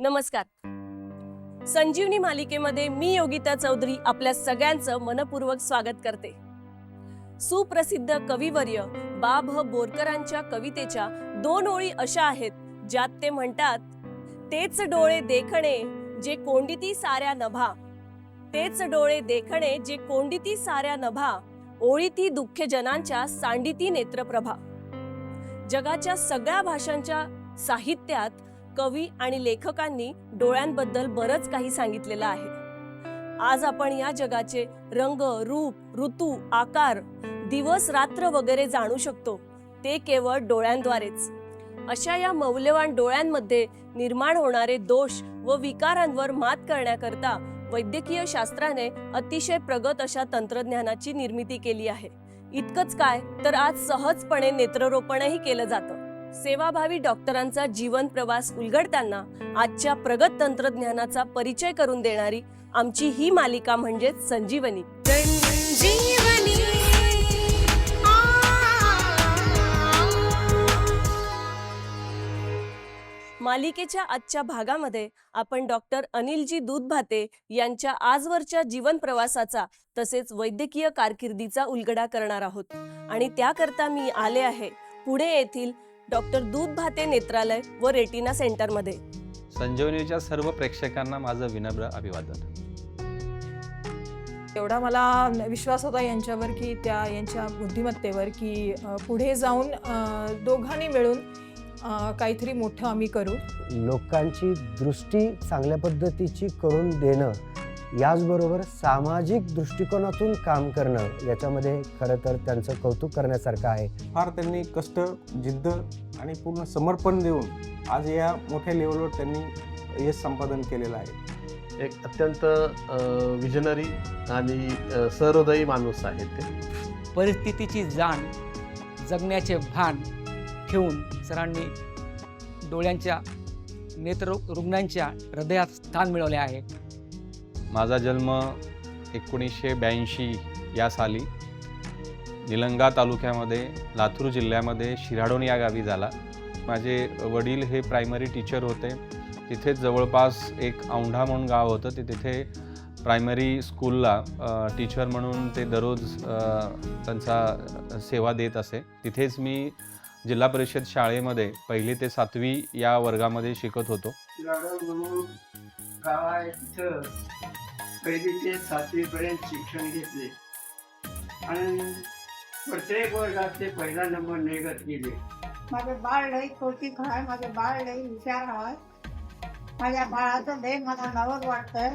नमस्कार. संजीवनी मालिकेमध्ये मी योगिता चौधरी आपल्या सगळ्यांचं मनपूर्वक स्वागत करते. सुप्रसिद्ध कविवर्य बा भ बोरकरांच्या कवितेच्या 2 ओळी अशा आहेत ज्यात ते म्हणतात, तेच डोळे देखणे जे कोंडिती साऱ्या नभा, तेच डोळे देखणे जे कोंडिती साऱ्या नभा, ओळीती दुःख जनांच्या सांडिती नेत्रप्रभा. जगाच्या सगळ्या भाषांच्या साहित्यात कवी आणि लेखकांनी डोळ्यांबद्दल बरंच काही सांगितलेलं आहे. आज आपण या जगाचे रंग, रूप, ऋतू, आकार, दिवस रात्र वगैरे जाणू शकतो, ते केवळ डोळ्यांद्वारेच. अशा या मौल्यवान डोळ्यांमध्ये निर्माण होणारे दोष व विकारांवर मात करण्याकरता वैद्यकीय शास्त्राने अतिशय प्रगत अशा तंत्रज्ञानाची निर्मिती केली आहे. इतकंच काय तर आज सहजपणे नेत्ररोपणही केलं जातं. सेवाभावी डॉक्टरांचा जीवन प्रवास उलगडताना आजच्या प्रगत तंत्रज्ञानाचा परिचय करून देणारी आमची ही मालिका म्हणजे संजीवनी. मालिकेच्या आजच्या भागामध्ये आपण डॉक्टर अनिलजी दूधभाते यांच्या आजवरच्या जीवन प्रवासाचा तसेच वैद्यकीय कारकिर्दीचा उलगडा करणार आहोत. आणि त्याकरता मी आले आहे पुणे येथील डॉक्टर दूधभाते नेत्रालय व रेटिना सेंटरमध्ये. संजीवनीच्या सर्व प्रेक्षकांना माझं विनम्र अभिवादन. एवढा मला विश्वास होता यांच्यावर की यांच्या बुद्धिमत्तेवर की पुढे जाऊन दोघांनी मिळून काहीतरी मोठं आम्ही करू. लोकांची दृष्टी चांगल्या पद्धतीची करून देणं, याचबरोबर सामाजिक दृष्टिकोनातून काम करणं, याच्यामध्ये खरं तर त्यांचं कौतुक करण्यासारखं आहे. फार त्यांनी कष्ट, जिद्द आणि पूर्ण समर्पण देऊन आज या मोठ्या लेवलवर त्यांनी यश संपादन केलेलं आहे. एक अत्यंत विजनरी आणि सहृदयी माणूस आहे ते. परिस्थितीची जाण, जगण्याचे भान ठेवून सरांनी डोळ्यांच्या नेत्र रुग्णांच्या हृदयात स्थान मिळवले आहे. माझा जन्म 1982 या साली निलंगा तालुक्यामध्ये लातूर जिल्ह्यामध्ये शिराडोण या गावी झाला. माझे वडील हे प्रायमरी टीचर होते. तिथेच जवळपास एक औंढा म्हणून गाव होतं, ते तिथे प्रायमरी स्कूलला टीचर म्हणून ते दररोज त्यांचा सेवा देत असे. तिथेच मी जिल्हा परिषद शाळेमध्ये 1ली ते 7वी या वर्गामध्ये शिकत होतो. म्हणून गाव आहे तिथं 1ली ते 7वी पर्यंत शिक्षण घेतले आणि प्रत्येक वर्गात ते पहिला नंबर निघत गेले. माझे बाळ लई कौतिक आहे, माझे बाळ लई हुशार आहे. माझ्या बाळाचं लई मला नवल वाटतंय.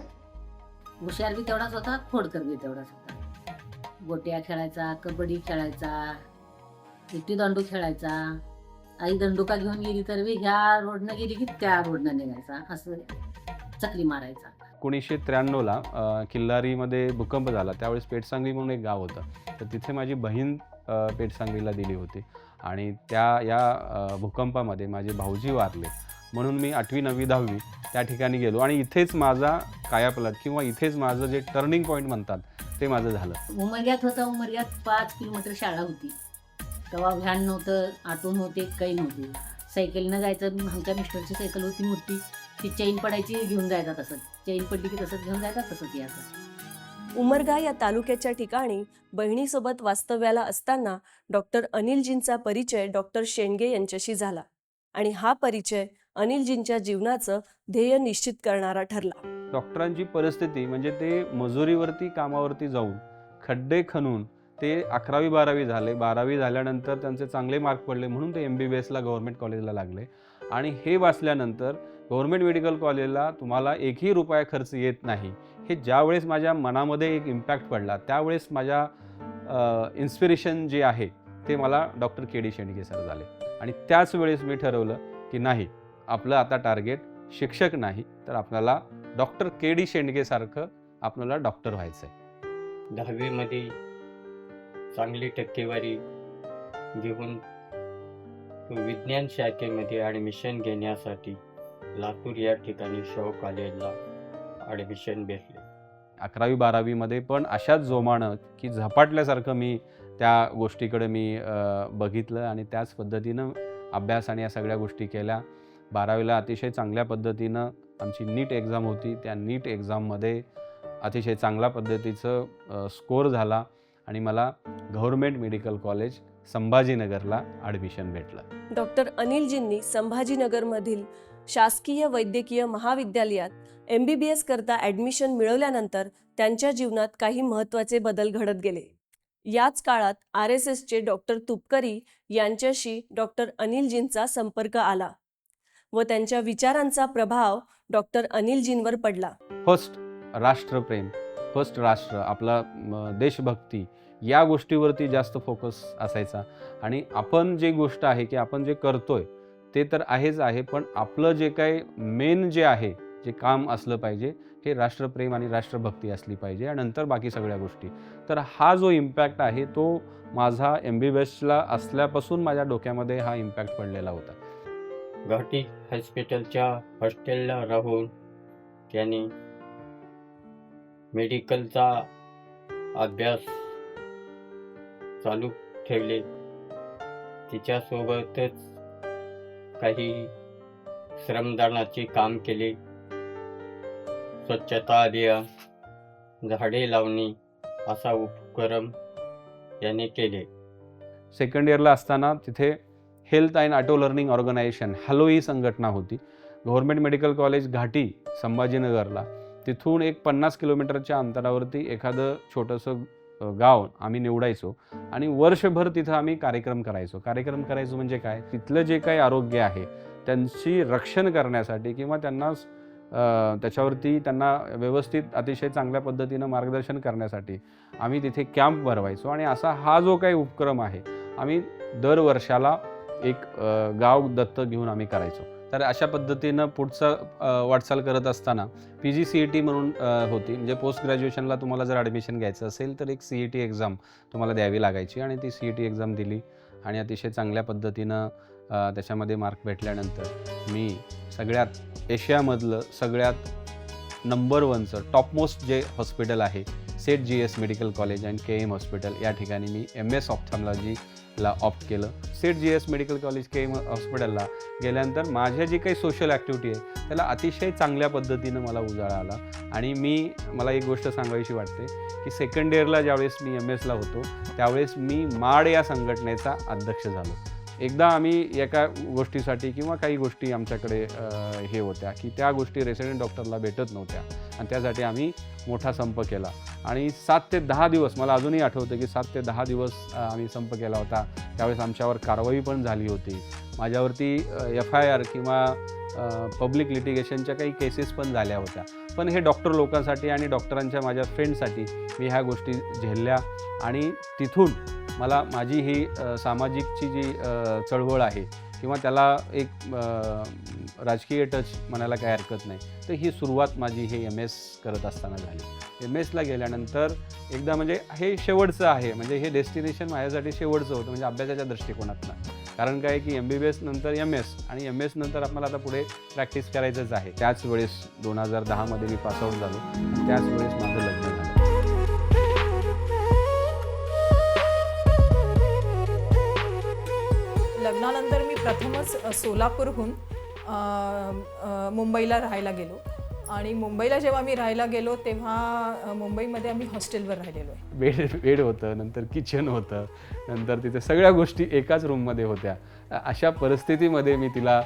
हुशार बी तेवढाच होता, खोडकर बी तेवढाच होता. गोट्या खेळायचा, कबड्डी खेळायचा, विट्टी दांडू खेळायचा. आई दंडुका घेऊन गेली तर बी ह्या रोडनं गेली की त्या रोडनं निघायचा, असं चकली मारायचा. 1993ला किल्लारीमध्ये भूकंप झाला. त्यावेळेस पेठसांगवी म्हणून एक गाव होतं, तर तिथे माझी बहीण पेठसांगवीला दिली होती आणि या भूकंपामध्ये माझे भाऊजी वारले. म्हणून मी 8वी 9वी 10वी त्या ठिकाणी गेलो आणि इथेच माझा कायापलट किंवा इथेच माझं जे टर्निंग पॉईंट म्हणतात ते माझं झालं. उमरग्यात होता. उमरग्यात 5 किलोमीटर शाळा होती. तेव्हा व्हॅन नव्हतं, ऑटो नव्हते, काही नव्हते. सायकलीनं जायचं. आमच्या मिस्टरची सायकल होती मोठी, ती चैन पडायची, घेऊन जायचा. तसंच चैन पडली की तसंच घेऊन जायचा, तसंच यायचं. उमरगा या तालुक्याच्या ठिकाणी बहिणीसोबत वास्तव्याला असताना डॉक्टर अनिलजींचा परिचय डॉक्टर शेंडगे यांच्याशी झाला आणि हा परिचय अनिलजींच्या जीवनाचं ध्येय निश्चित करणारा ठरला. डॉक्टरांची परिस्थिती म्हणजे ते मजुरीवरती कामावरती जाऊन खड्डे खणून ते 11वी 12वी झाले. 12वी झाल्यानंतर त्यांचे चांगले मार्क पडले म्हणून ते MBBSला गव्हर्नमेंट कॉलेजला लागले आणि हे वाचल्यानंतर गव्हर्नमेंट मेडिकल कॉलेजला तुम्हाला 1ही रुपया खर्च येत नाही. हे ज्यावेळेस माझ्या मनामध्ये एक इम्पॅक्ट पडला, त्यावेळेस माझ्या इन्स्पिरेशन जे आहे ते मला डॉक्टर KD शेंडगे सर झाले आणि त्याच वेळेस मी ठरवलं की नाही, आपलं आता टार्गेट शिक्षक नाही तर आपल्याला डॉक्टर KD शेंडगे सारखं आपल्याला डॉक्टर व्हायचं आहे. 10वीमध्ये चांगली टक्केवारी घेऊन विज्ञान शाखेमध्ये ॲडमिशन घेण्यासाठी लातूर या ठिकाणी शाहू कॉलेजला ॲडमिशन घेतले. 11वी 12वीमध्ये पण अशाच जोमानं की झपाटल्यासारखं मी त्या गोष्टीकडे मी बघितलं आणि त्याच पद्धतीनं अभ्यास आणि या सगळ्या गोष्टी केल्या. 12वीला अतिशय चांगल्या पद्धतीनं आमची नीट एक्झाम होती. त्या नीट एक्झाममध्ये अतिशय चांगल्या पद्धतीचं स्कोअर झाला आणि मला गव्हर्मेंट मेडिकल कॉलेज संभाजीनगरला ॲडमिशन भेटलं. डॉक्टर अनिलजींनी संभाजीनगरमधील शासकीय वैद्यकीय महाविद्यालयात MBBS करता ॲडमिशन मिळवल्यानंतर त्यांच्या जीवनात काही महत्त्वाचे बदल घडत गेले. याच काळात RSSचे डॉक्टर तुपकरी यांच्याशी डॉक्टर अनिलजींचा संपर्क आला व त्यांच्या विचारांचा प्रभाव डॉक्टर अनिलजींवर पडला. फर्स्ट राष्ट्रप्रेम, फर्स्ट राष्ट्र, आपला देशभक्ती या गोष्टीवरती जास्त फोकस असायचा. आणि आपण जे गोष्ट आहे की आपण जे करतोय ते तर आहेच आहे, पण आपलं जे काही मेन जे आहे, जे काम असलं पाहिजे हे राष्ट्रप्रेम आणि राष्ट्रभक्ती असली पाहिजे आणि नंतर बाकी सगळ्या गोष्टी. तर हा जो इम्पॅक्ट आहे तो माझा MBBSला असल्यापासून माझ्या डोक्यामध्ये हा इम्पॅक्ट पडलेला होता. घाटी हॉस्पिटलच्या हॉस्टेलला राहून त्यांनी मेडिकलचा अभ्यास चालू ठेवले. तिच्यासोबतच काही श्रमदानाचे काम केले. स्वच्छता अभियान, झाडे लावणी असा उपक्रम याने केले. सेकंड इयरला असताना तिथे health and auto learning organisation HALO ही संघटना होती. गव्हर्मेंट मेडिकल कॉलेज घाटी संभाजीनगरला तिथून एक 50 किलोमीटरच्या अंतरावरती एखादं छोटंसं गाव आम्ही निवडायचो आणि वर्षभर तिथं आम्ही कार्यक्रम करायचो म्हणजे काय, तिथलं जे काही आरोग्य आहे त्यांची रक्षण करण्यासाठी किंवा त्याच्यावरती त्यांना व्यवस्थित अतिशय चांगल्या पद्धतीनं मार्गदर्शन करण्यासाठी आम्ही तिथे कॅम्प भरवायचो. आणि असा हा जो काही उपक्रम आहे आम्ही दर वर्षाला एक गाव दत्तक घेऊन आम्ही करायचो. तर अशा पद्धतीनं पुढचं वाटचाल करत असताना PGCET म्हणून होती, म्हणजे पोस्ट ग्रॅज्युएशनला तुम्हाला जर ॲडमिशन घ्यायचं असेल तर एक CET एक्झाम तुम्हाला द्यावी लागायची आणि ती CET एक्झाम दिली आणि अतिशय चांगल्या पद्धतीनं त्याच्यामध्ये मार्क भेटल्यानंतर मी सगळ्यात एशियामधलं सगळ्यात नंबर 1चं टॉपमोस्ट जे हॉस्पिटल आहे set GS medical college and KM hospital या ठिकाणी मी MS ऑप्थॅल्मॉलॉजीला ऑप्ट केलं. Set GS medical college KM हॉस्पिटलला गेल्यानंतर माझ्या जी काही सोशल ॲक्टिव्हिटी आहे त्याला अतिशय चांगल्या पद्धतीनं मला उजाळा आला. आणि मला एक गोष्ट सांगायची वाटते की सेकंड इयरला ज्यावेळेस मी MSला होतो त्यावेळेस मी माड या संघटनेचा अध्यक्ष झालो. एकदा आम्ही एका गोष्टीसाठी किंवा काही गोष्टी आमच्याकडे हे होत्या की त्या गोष्टी रेसिडेंट डॉक्टरला भेटत नव्हत्या आणि त्यासाठी आम्ही मोठा संप केला आणि 7 ते 10 दिवस मला अजूनही आठवतं की 7 ते 10 दिवस आम्ही संप केला होता. त्यावेळेस आमच्यावर कारवाई पण झाली होती. माझ्यावरती FIR किंवा पब्लिक लिटिगेशनच्या काही केसेस पण झाल्या होत्या. पण हे डॉक्टर लोकांसाठी आणि डॉक्टरांच्या माझ्या फ्रेंडसाठी मी ह्या गोष्टी झेलल्या आणि तिथून मला माझी ही सामाजिकची जी चळवळ आहे किंवा त्याला एक राजकीय टच म्हणायला काही हरकत नाही, तर ही सुरुवात माझी हे MS करत असताना झाली. MSला गेल्यानंतर एकदा म्हणजे हे शेवटचं आहे, म्हणजे हे डेस्टिनेशन माझ्यासाठी शेवटचं होतं म्हणजे अभ्यासाच्या दृष्टिकोनातनं. कारण काय की MBBS नंतर MS आणि MS नंतर आपल्याला आता पुढे प्रॅक्टिस करायचंच आहे. त्याच वेळेस 2010मध्ये मी पासआउट झालो आणि त्याच वेळेस माझं लग्न झालं. लग्नानंतर मी प्रथमच सोलापूरहून मुंबईला राहायला गेलो आणि मुंबईला जेव्हा मी राहायला गेलो तेव्हा मुंबईमध्ये आम्ही हॉस्टेलवर राहिलेलो आहे. बेड होतं, नंतर किचन होतं, नंतर तिथे सगळ्या गोष्टी एकाच रूममध्ये होत्या. अशा परिस्थितीमध्ये मी तिला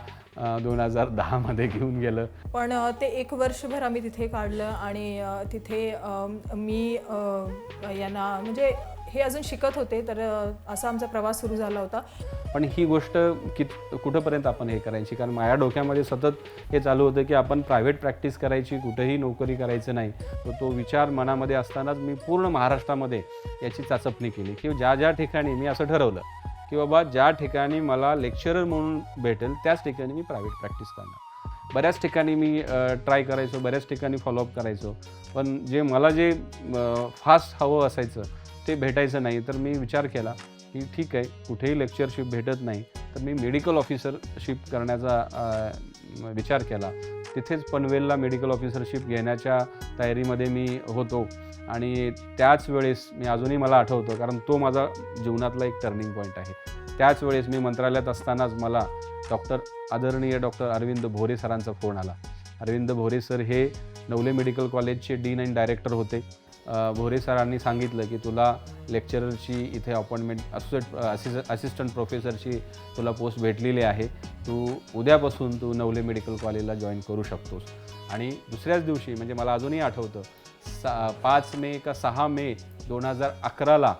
2010मध्ये घेऊन गेलं. पण ते 1 वर्षभर आम्ही तिथे काढलं आणि तिथे मी यांना म्हणजे हे अजून शिकत होते, तर असा आमचा प्रवास सुरू झाला होता. पण ही गोष्ट कुठंपर्यंत आपण हे करायची, कारण माझ्या डोक्यामध्ये सतत हे चालू होतं की आपण प्रायव्हेट प्रॅक्टिस करायची, कुठेही नोकरी करायचं नाही. तो विचार मनामध्ये असतानाच मी पूर्ण महाराष्ट्रामध्ये याची चाचपणी केली की ज्या ठिकाणी मी असं ठरवलं की बाबा ज्या ठिकाणी मला लेक्चरर म्हणून भेटेल त्याच ठिकाणी मी प्रायव्हेट प्रॅक्टिस करणार. बऱ्याच ठिकाणी मी ट्राय करायचो, बऱ्याच ठिकाणी फॉलोअप करायचो, पण मला जे फास्ट हवं असायचं ते भेटायचं नाही. तर मी विचार केला की ठीक आहे, कुठेही लेक्चरशिप भेटत नाही तर मी मेडिकल ऑफिसरशिप करण्याचा विचार केला. तिथेच पनवेलला मेडिकल ऑफिसरशिप घेण्याच्या तयारीमध्ये मी होतो आणि त्याच वेळेस मी अजूनही मला आठवतो कारण तो माझा जीवनातला एक टर्निंग पॉईंट आहे. त्याच वेळेस मी मंत्रालयात असतानाच मला आदरणीय डॉक्टर अरविंद भोरे सरांचा फोन आला अरविंद भोरे सर हे नवले मेडिकल कॉलेजचे डीन आणि डायरेक्टर होते. भोरे सरांनी सांगितलं की तुला लेक्चररची इथे अपॉइंटमेंट असिस्टंट प्रोफेसरची तुला पोस्ट भेटलेली आहे, तू उद्यापासून तू नवले मेडिकल कॉलेजला जॉईन करू शकतोस. आणि दुसऱ्याच दिवशी म्हणजे मला अजूनही आठवतं 5 मे का 6 मे 2011ला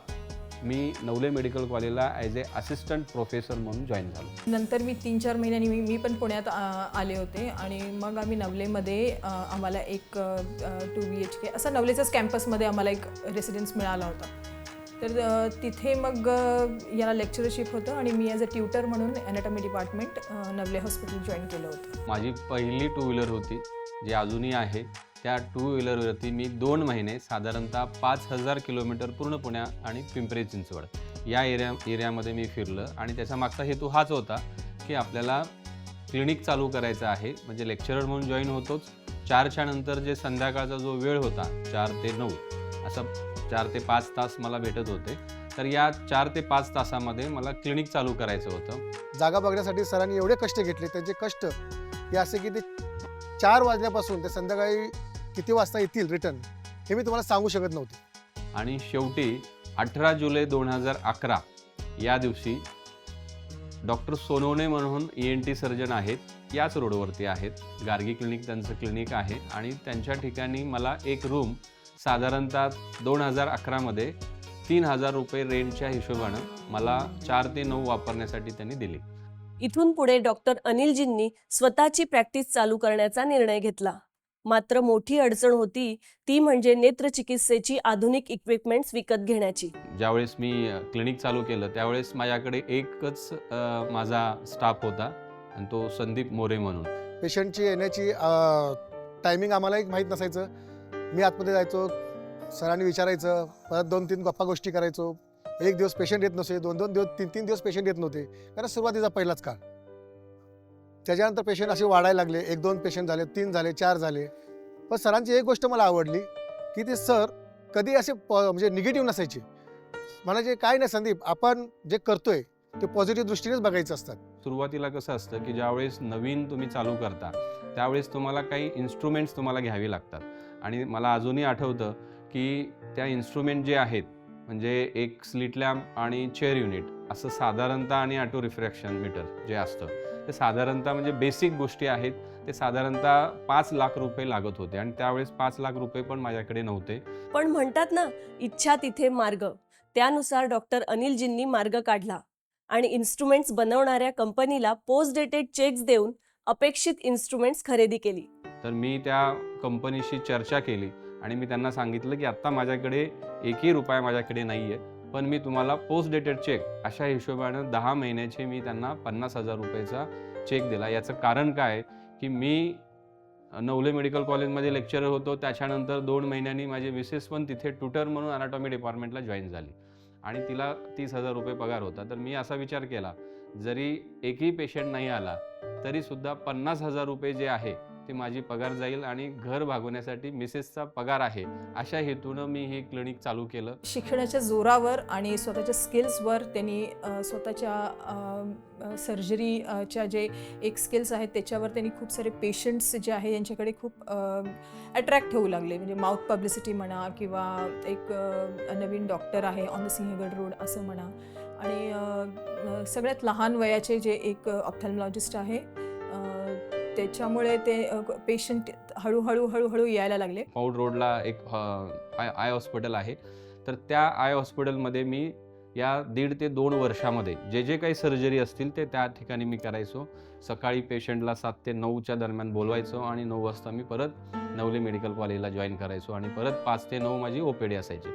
मी नवले मेडिकल कॉलेजला ॲज ए असिस्टंट प्रोफेसर म्हणून जॉईन झालो. नंतर मी 3-4 महिन्यांनी मी पण पुण्यात आले होते आणि मग आम्ही नवलेमध्ये आम्हाला एक 2 BHK असा नवलेच्याच कॅम्पसमध्ये आम्हाला एक रेसिडेन्स मिळाला होता. तर तिथे मग याला लेक्चरशिप होतं आणि मी ॲज अ ट्युटर म्हणून anatomy department Navale hospital join केलं होतं. माझी पहिली 2 व्हीलर होती जी अजूनही आहे. त्या 2 व्हीलरवरती मी 2 महिने साधारणतः 5000 किलोमीटर पूर्ण पुण्या आणि पिंपरी चिंचवड या एरियामध्ये मी फिरलं. आणि त्याचा मागचा हेतू हाच होता की आपल्याला क्लिनिक चालू करायचं आहे. म्हणजे लेक्चरर म्हणून जॉईन होतोच, 4च्या नंतर जे संध्याकाळचा जो वेळ होता 4 ते 9 असं 4 ते 5 तास मला भेटत होते. तर या 4 ते 5 तासामध्ये मला क्लिनिक चालू करायचं होतं. जागा बघण्यासाठी सरांनी एवढे कष्ट घेतले. त्यांचे कष्ट हे असे की ते 4 वाजल्यापासून ते संध्याकाळी किती वाजता येतील रिटर्न हे मी तुम्हाला सांगू शकत नव्हते. आणि शेवटी 18 जुलै 2011 या दिवशी डॉक्टर सोनवणे म्हणून ENT सर्जन आहेत, याच रोडवरती आहेत. गार्गी क्लिनिक त्यांचं क्लिनिक आहे आणि त्यांच्या ठिकाणी मला एक रूम साधारणतः 2011मध्ये 3000 रुपये रेंटच्या हिशोबानं मला 4 ते 9 वापरण्यासाठी त्यांनी दिली. इथून पुढे डॉक्टर अनिलजींनी स्वतःची प्रॅक्टिस चालू करण्याचा निर्णय घेतला. मात्र मोठी अडचण होती ती म्हणजे नेत्रचिकित्सेची आधुनिक इक्विपमेंट्स विकत घेण्याची. ज्यावेळेस मी क्लिनिक चालू केलं त्यावेळेस माझ्याकडे एकच माझा स्टाफ होता आणि तो संदीप मोरे म्हणून. पेशंटची येण्याची टायमिंग आम्हालाही माहीत नसायचं. मी आतमध्ये जायचो, सरांनी विचारायचं, परत 2-3 गप्पा गोष्टी करायचो. एक दिवस पेशंट येत नसे, 2-2 दिवस 3-3 दिवस पेशंट येत नव्हते, कारण सुरुवातीचा पहिलाच काळ. त्याच्यानंतर पेशंट असे वाढायला लागले. 1-2 पेशंट झाले, 3 झाले, 4 झाले. पण सरांची एक गोष्ट मला आवडली की ते सर कधी असे म्हणजे निगेटिव्ह नसायचे. म्हणायचे काय नाही संदीप, आपण जे करतोय ते पॉझिटिव्ह दृष्टीनेच बघायचं असतात. सुरुवातीला कसं असतं की ज्यावेळेस नवीन तुम्ही चालू करता त्यावेळेस तुम्हाला काही इन्स्ट्रुमेंट्स तुम्हाला घ्यावी लागतात. आणि मला अजूनही आठवतं की त्या इन्स्ट्रुमेंट जे आहेत म्हणजे एक स्लिट लॅम्प आणि चेअर युनिट असं साधारणतः आणि ऑटो रिफ्रॅक्शन मीटर जे असतं ते साधारणतः म्हणजे बेसिक गोष्टी आहेत. ते साधारणतः 5 लाख रुपये लागत होते आणि त्यावेळेस 5 लाख रुपये पण माझ्याकडे नव्हते. पण म्हणतात ना, इच्छा तिथे मार्ग. त्यानुसार डॉक्टर अनिलजींनी मार्ग काढला आणि इन्स्ट्रुमेंट्स बनवणाऱ्या कंपनीला पोस्ट डेटेड चेक्स देऊन अपेक्षित इन्स्ट्रुमेंट्स खरेदी केली. तर मी त्या कंपनीशी चर्चा केली आणि मी त्यांना सांगितलं की आत्ता माझ्याकडे 1ही रुपया माझ्याकडे नाही आहे, पण मी तुम्हाला पोस्ट डेटेड चेक अशा हिशोबानं 10 महिन्याचे मी त्यांना 50,000 रुपयाचा चेक दिला. याचं कारण काय की मी नवले मेडिकल कॉलेजमध्ये लेक्चरर होतो. त्याच्यानंतर 2 महिन्यांनी माझी मिसेस पण तिथे ट्युटर म्हणून अनाटॉमी डिपार्टमेंटला जॉईन झाली आणि तिला 30,000 रुपये पगार होता. तर मी असा विचार केला जरी एकही पेशंट नाही आला तरीसुद्धा 50,000 रुपये जे आहे ते माझी पगार जाईल आणि घर भागवण्यासाठी मिसेसचा पगार आहे, अशा हेतूनं मी हे क्लिनिक चालू केलं. शिक्षणाच्या जोरावर आणि स्वतःच्या स्किल्सवर त्यांनी स्वतःच्या सर्जरीच्या जे एक स्किल्स आहेत त्याच्यावर त्यांनी खूप सारे पेशंट्स जे आहे यांच्याकडे खूप अट्रॅक्ट होऊ लागले. म्हणजे माउथ पब्लिसिटी म्हणा किंवा एक नवीन डॉक्टर आहे ऑन द सिंहगड रोड असं म्हणा. आणि सगळ्यात लहान वयाचे जे एक ऑप्थॅल्मॉलॉजिस्ट आहे त्याच्यामुळे ते पेशंट हळूहळू यायला लागले. फौड रोडला एक आय हॉस्पिटल आहे. तर त्या आय हॉस्पिटलमध्ये मी या 1.5 ते 2 वर्षामध्ये जे काही सर्जरी असतील ते त्या ठिकाणी मी करायचो. सकाळी पेशंटला 7 ते 9च्या दरम्यान बोलवायचो आणि 9 वाजता मी परत नवले मेडिकल कॉलेजला जॉईन करायचो आणि परत 5 ते 9 माझी OPD असायची.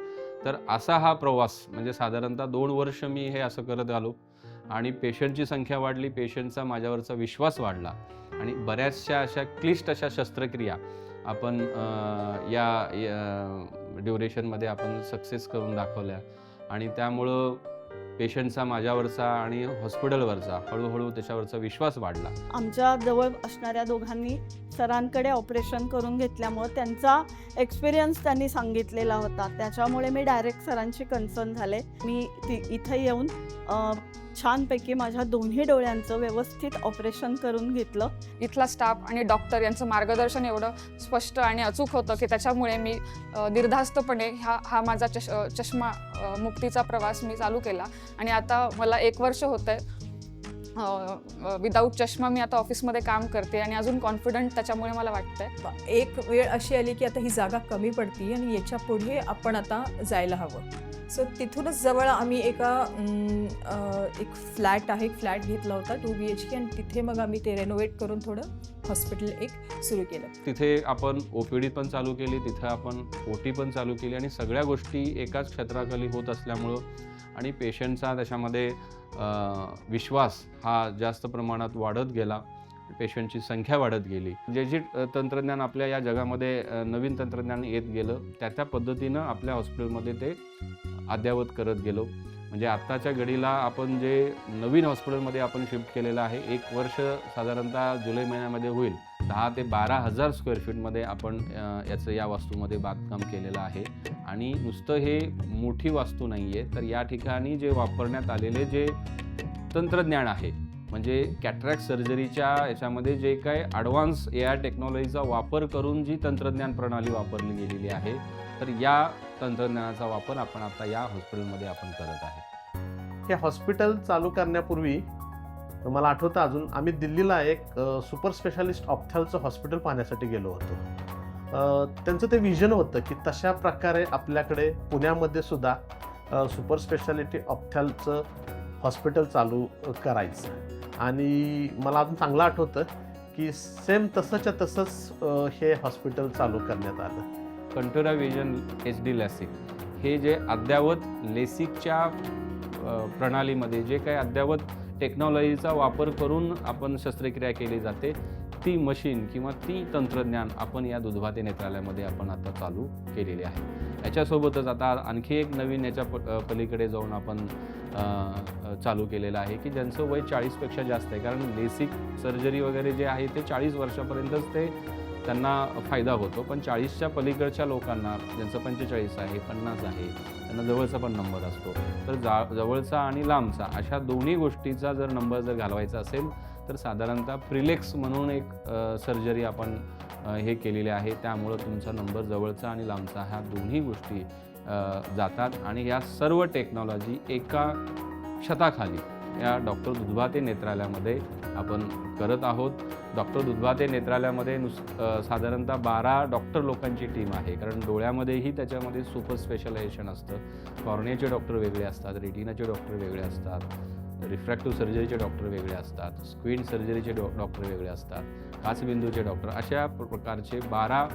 तर असा हा प्रवास म्हणजे साधारणतः 2 वर्ष मी हे असं करत आलो आणि पेशंटची संख्या वाढली, पेशंटचा माझ्यावरचा विश्वास वाढला आणि बऱ्याचशा अशा क्लिष्ट अशा शस्त्रक्रिया आपण या ड्युरेशनमध्ये आपण सक्सेस करून दाखवल्या आणि त्यामुळं पेशंटचा माझ्यावरचा आणि हॉस्पिटलवरचा हळूहळू त्याच्यावरचा विश्वास वाढला. आमच्या जवळ असणाऱ्या दोघांनी सरांकडे ऑपरेशन करून घेतल्यामुळं त्यांचा एक्सपिरियन्स त्यांनी सांगितलेला होता. त्याच्यामुळे मी डायरेक्ट सरांशी कन्सर्न झाले. मी इथं येऊन छानपैकी माझ्या दोन्ही डोळ्यांचं व्यवस्थित ऑपरेशन करून घेतलं. इथला स्टाफ आणि डॉक्टर यांचं मार्गदर्शन एवढं स्पष्ट आणि अचूक होतं की त्याच्यामुळे मी निर्धास्तपणे हा माझा चष्मा मुक्तीचा प्रवास मी चालू केला आणि आता मला 1 वर्ष होतं आहे विदाऊट चष्मा मी आता ऑफिसमध्ये काम करते आणि अजून कॉन्फिडंट त्याच्यामुळे मला वाटतंय. एक वेळ अशी आली की आता ही जागा कमी पडती आणि याच्या पुढे आपण आता जायला हवं. सो तिथूनच जवळ आम्ही एक फ्लॅट घेतला होता 2 BHK आणि तिथे मग आम्ही ते रेनोव्हेट करून थोडं हॉस्पिटल एक सुरू केलं. तिथे आपण OPD पण चालू केली, तिथं आपण OT पण चालू केली आणि सगळ्या गोष्टी एकाच क्षेत्राखाली होत असल्यामुळं आणि पेशंटचा त्याच्यामध्ये विश्वास हा जास्त प्रमाणात वाढत गेला, पेशंटची संख्या वाढत गेली. जे तंत्रज्ञान आपल्या या जगामध्ये नवीन तंत्रज्ञान येत गेलं त्या पद्धतीनं आपल्या हॉस्पिटलमध्ये ते अद्ययावत करत गेलो. म्हणजे आत्ताच्या घडीला आपण जे नवीन हॉस्पिटलमध्ये आपण शिफ्ट केलेलं आहे, 1 वर्ष साधारणतः जुलै महिन्यामध्ये होईल. 10 ते 12,000 स्क्वेअर फीटमध्ये आपण याचं या वास्तूमध्ये बांधकाम केलेलं आहे. आणि नुसतं हे मोठी वास्तू नाही आहे, तर या ठिकाणी जे वापरण्यात आलेले जे तंत्रज्ञान आहे, म्हणजे कॅटरॅक्ट सर्जरीच्या याच्यामध्ये जे काय ॲडव्हान्स AI टेक्नॉलॉजीचा वापर करून जी तंत्रज्ञान प्रणाली वापरली गेलेली आहे, तर या तंत्रज्ञानाचा वापर आपण आता या हॉस्पिटलमध्ये आपण करत आहे. हे हॉस्पिटल चालू करण्यापूर्वी मला आठवतं अजून आम्ही दिल्लीला एक सुपर स्पेशालिस्ट ऑप्थॅल्मचं हॉस्पिटल पाहण्यासाठी गेलो होतो. त्यांचं ते विजन होतं की तशा प्रकारे आपल्याकडे पुण्यामध्ये सुद्धा सुपर स्पेशालिटी ऑप्थॅल्मचं हॉस्पिटल चालू करायचं. आणि मला अजून चांगलं आठवतं की सेम तसंच्या तसंच हे हॉस्पिटल चालू करण्यात आलं. कंटोरा विजन HD लॅसिक हे जे अद्ययावत लेसिकच्या प्रणालीमध्ये जे काही अद्ययावत टेक्नॉलॉजीचा वापर करून आपण शस्त्रक्रिया केली जाते, ती मशीन किंवा ती तंत्रज्ञान आपण या दुधभाते नेत्रालयामध्ये आपण आता चालू केलेली आहे. याच्यासोबतच आता आणखी एक नवीन याच्या पलीकडे जाऊन आपण चालू केलेलं आहे की ज्यांचं वय 40पेक्षा जास्त आहे. कारण लेसिक सर्जरी वगैरे जे आहे ते 40 वर्षापर्यंतच ते त्यांना फायदा होतो, पण 40च्या पलीकडच्या लोकांना ज्यांचं 45 आहे, 50 आहे, त्यांना जवळचा पण नंबर असतो. तर जवळचा आणि लांबचा अशा दोन्ही गोष्टीचा जर नंबर जर घालवायचा असेल तर साधारणतः प्रिलेक्स म्हणून एक सर्जरी आपण हे केलेली आहे. त्यामुळं तुमचा नंबर जवळचा आणि लांबचा ह्या दोन्ही गोष्टी जातात आणि या सर्व टेक्नॉलॉजी एका छताखाली या डॉक्टर दुधभाते नेत्रालयामध्ये आपण करत आहोत. डॉक्टर दुधभाते नेत्रालयामध्ये साधारणतः 12 डॉक्टर लोकांची टीम आहे. कारण डोळ्यामध्येही त्याच्यामध्ये सुपर स्पेशलायझेशन असतं. कॉर्नियाचे डॉक्टर वेगळे असतात, रेटिनाचे डॉक्टर वेगळे असतात, रिफ्रॅक्टिव्ह सर्जरीचे डॉक्टर वेगळे असतात, स्क्वीन सर्जरीचे डॉक्टर वेगळे असतात, काचबिंदूचे डॉक्टर, अशा प्रकारचे 12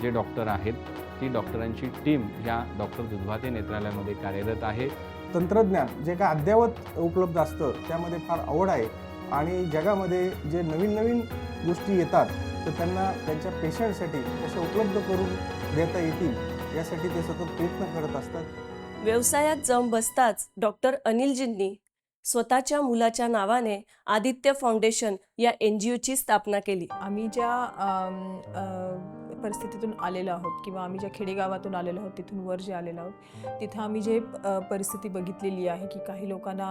जे डॉक्टर आहेत, ती डॉक्टरांची टीम या डॉक्टर दुधभाते नेत्रालयामध्ये कार्यरत आहे. तंत्रज्ञान जे काय अद्ययावत उपलब्ध असतं त्यामध्ये फार आवड आहे आणि जगामध्ये जे नवीन नवीन गोष्टी येतात तर त्यांना त्यांच्या पेशंटसाठी कशा उपलब्ध करून देता येतील यासाठी ते सतत प्रयत्न करत असतात. व्यवसायात जम बसताच डॉक्टर अनिलजींनी स्वतःच्या मुलाच्या नावाने आदित्य फाउंडेशन या NGOची स्थापना केली. आम्ही ज्या परिस्थितीतून आलेलो आहोत किंवा आम्ही ज्या खेडेगावातून आलेलो आहोत तिथून वर जे आलेलो आहोत तिथं आम्ही जे परिस्थिती बघितलेली आहे की काही लोकांना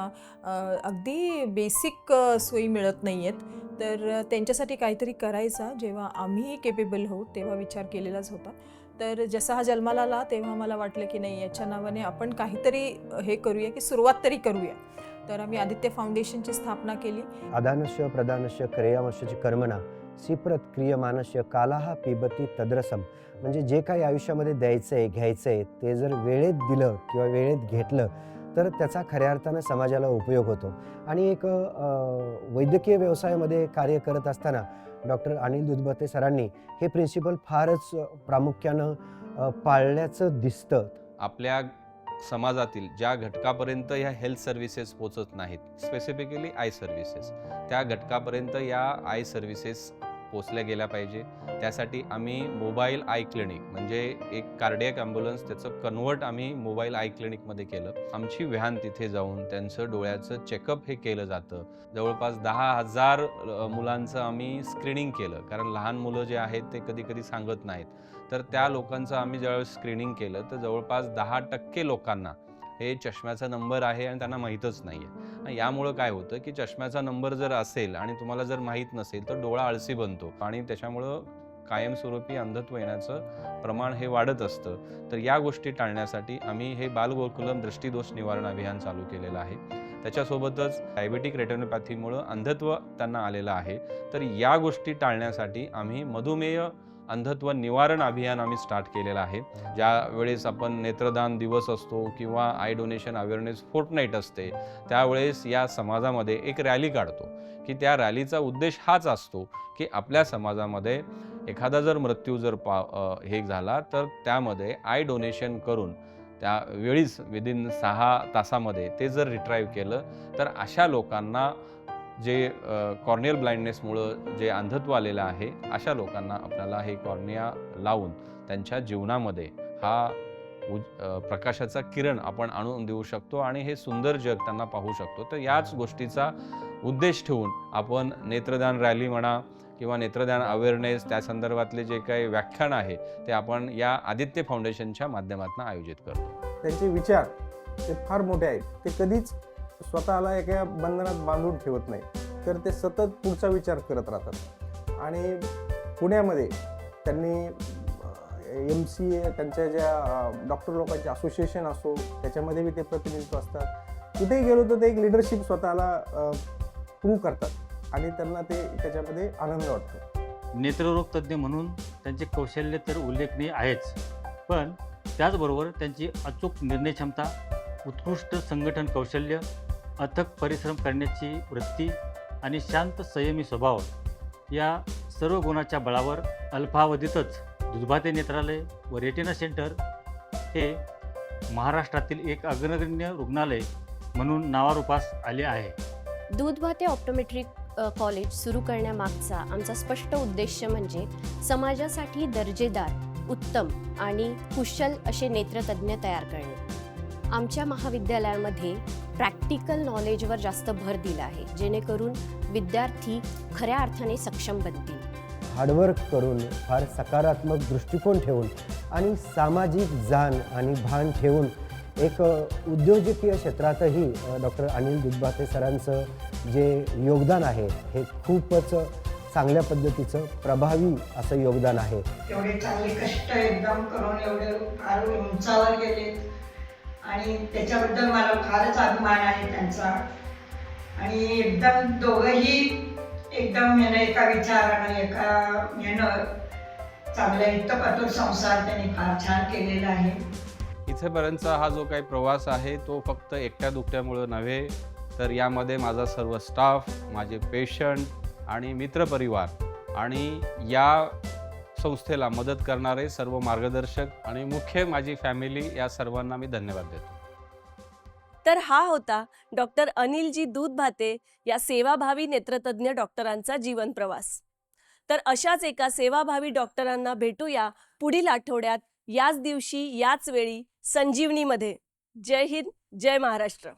अगदी बेसिक सोयी मिळत नाही आहेत, तर त्यांच्यासाठी काहीतरी करायचा जेव्हा आम्ही केपेबल होऊ तेव्हा विचार केलेलाच होता. तर जसा हा जन्माला आला तेव्हा मला वाटलं की नाही, याच्या नावाने आपण काहीतरी हे करूया की सुरुवात तरी करूया. तर आम्ही आदित्य फाउंडेशनची स्थापना केली. अदानस्य प्रदानस्य क्रियामस्य कर्मणा सिप्रत क्रियमानस्य कालाहा पिबती तद्रसम. म्हणजे जे काही आयुष्यामध्ये द्यायचं आहे, घ्यायचं आहे, ते जर वेळेत दिलं किंवा वेळेत घेतलं तर त्याचा खऱ्या अर्थानं समाजाला उपयोग होतो. आणि एक वैद्यकीय व्यवसायामध्ये कार्य करत असताना डॉक्टर अनिल दुधभाते सरांनी हे प्रिन्सिपल फारच प्रामुख्यानं पाळल्याचं दिसतं. आपल्या समाजातील ज्या घटकापर्यंत ह्या हेल्थ सर्व्हिसेस पोचत नाहीत, स्पेसिफिकली आय सर्व्हिसेस, त्या घटकापर्यंत या आय सर्व्हिसेस पोचल्या गेल्या पाहिजे. त्यासाठी आम्ही मोबाईल आय क्लिनिक म्हणजे एक कार्डियक ॲम्ब्युलन्स त्याचं कन्वर्ट आम्ही मोबाईल आय क्लिनिकमध्ये केलं. आमची व्हॅन तिथे जाऊन त्यांचं डोळ्याचं चेकअप हे केलं जातं. जवळपास 10,000 मुलांचं आम्ही स्क्रीनिंग केलं, कारण लहान मुलं जे आहेत ते कधी कधी सांगत नाहीत. तर त्या लोकांचं आम्ही ज्यावेळेस स्क्रीनिंग केलं तर जवळपास 10% लोकांना हे चष्म्याचा नंबर आहे आणि त्यांना माहीतच नाही आहे. यामुळं काय होतं की चष्म्याचा नंबर जर असेल आणि तुम्हाला जर माहीत नसेल तर डोळा आळसी बनतो आणि त्याच्यामुळं कायमस्वरूपी अंधत्व येण्याचं प्रमाण हे वाढत असतं. तर या गोष्टी टाळण्यासाठी आम्ही हे बालगोकुलम दृष्टीदोष निवारण अभियान चालू केलेलं आहे. त्याच्यासोबतच डायबेटिक रेटिनोपॅथीमुळं अंधत्व त्यांना आलेलं आहे. तर या गोष्टी टाळण्यासाठी आम्ही मधुमेह अंधत्व निवारण अभियान आम्ही स्टार्ट केलेलं आहे. ज्या वेळेस आपण नेत्रदान दिवस असतो किंवा आय डोनेशन अवेअरनेस फोर्टनाईट असते, त्यावेळेस या समाजामध्ये एक रॅली काढतो की त्या रॅलीचा उद्देश हाच असतो की आपल्या समाजामध्ये एखादा जर मृत्यू जर हे झाला तर त्यामध्ये आय डोनेशन करून त्यावेळीच विदिन 6 तासामध्ये ते जर रिट्राईव्ह केलं तर अशा लोकांना जे कॉर्नियल ब्लाइंडनेसमुळं जे अंधत्व आलेलं आहे अशा लोकांना आपल्याला हे कॉर्निया लावून त्यांच्या जीवनामध्ये हा प्रकाशाचा किरण आपण आणून देऊ शकतो आणि हे सुंदर जग त्यांना पाहू शकतो. तर याच गोष्टीचा उद्देश ठेवून आपण नेत्रदान रॅली म्हणा किंवा नेत्रदान अवेअरनेस त्या संदर्भातले जे काही व्याख्यान आहे ते आपण या आदित्य फाउंडेशनच्या माध्यमातून आयोजित करतो. त्यांचे विचार ते फार मोठे आहेत. ते कधीच स्वतःला एका बंधनात बांधून ठेवत नाही, तर ते सतत पुढचा विचार करत राहतात. आणि पुण्यामध्ये त्यांनी MCA त्यांच्या ज्या डॉक्टर लोकांचे असोसिएशन असो त्याच्यामध्ये बी ते प्रतिनिधित्व असतात. कुठेही गेलो तर ते एक लिडरशिप स्वतःला प्रूव्ह करतात आणि त्यांना ते त्याच्यामध्ये आनंद वाटतो. नेत्ररोग तज्ज्ञ म्हणून त्यांचे कौशल्य तर उल्लेखनीय आहेच, पण त्याचबरोबर त्यांची अचूक निर्णय क्षमता, उत्कृष्ट संघटन कौशल्य, अथक परिश्रम करण्याची वृत्ती आणि शांत संयमी स्वभाव या सर्व गुणाच्या बळावर अल्पावधीतच दुधभाते नेत्रालय व रेटिना सेंटर हे महाराष्ट्रातील एक अग्रगण्य रुग्णालय म्हणून नावारूपास आले आहे. दूधभाते ऑप्टोमेट्रिक कॉलेज सुरू करण्यामागचा आमचा स्पष्ट उद्देश म्हणजे समाजासाठी दर्जेदार, उत्तम आणि कुशल असे नेत्रतज्ञ तयार करणे. आमच्या महाविद्यालयामध्ये प्रॅक्टिकल नॉलेजवर जास्त भर दिला आहे, जेणेकरून विद्यार्थी खऱ्या अर्थाने सक्षम बनतील. हार्डवर्क करून, फार सकारात्मक दृष्टिकोन ठेवून आणि सामाजिक जाण आणि भान ठेवून एक उद्योजकीय क्षेत्रातही डॉक्टर अनिल दुधभाते सरांचं जे योगदान आहे हे खूपच चांगल्या पद्धतीचं प्रभावी असं योगदान आहे. एवढे चांगले कष्ट एकदम करून एवढे फार उंचावर गेले आणि त्याच्याबद्दल मला फारच अभिमान आहे त्यांचा. आणि एकदम दोघंही एकदम एका विचारानं एका चांगल्या हितपटूर संसार त्यांनी फार छान केलेला आहे. इथेपर्यंतचा हा जो काही प्रवास आहे तो फक्त एकट्या दुकट्यामुळं नव्हे, तर यामध्ये माझा सर्व स्टाफ, माझे पेशंट आणि मित्रपरिवार आणि या संस्थेला मदत करणारे सर्व मार्गदर्शक आणि मुख्य माझी फॅमिली या सर्वांना मी धन्यवाद देतो. तर हा होता डॉक्टर अनिलजी दूधभाते या सेवाभावी नेत्रतज्ञ डॉक्टरांचा जीवन प्रवास. तर अशाच एका सेवाभावी डॉक्टरांना भेटूया पुढील आठवड्यात याच दिवशी याच वेळी संजीवनीमध्ये. जय हिंद, जय महाराष्ट्र.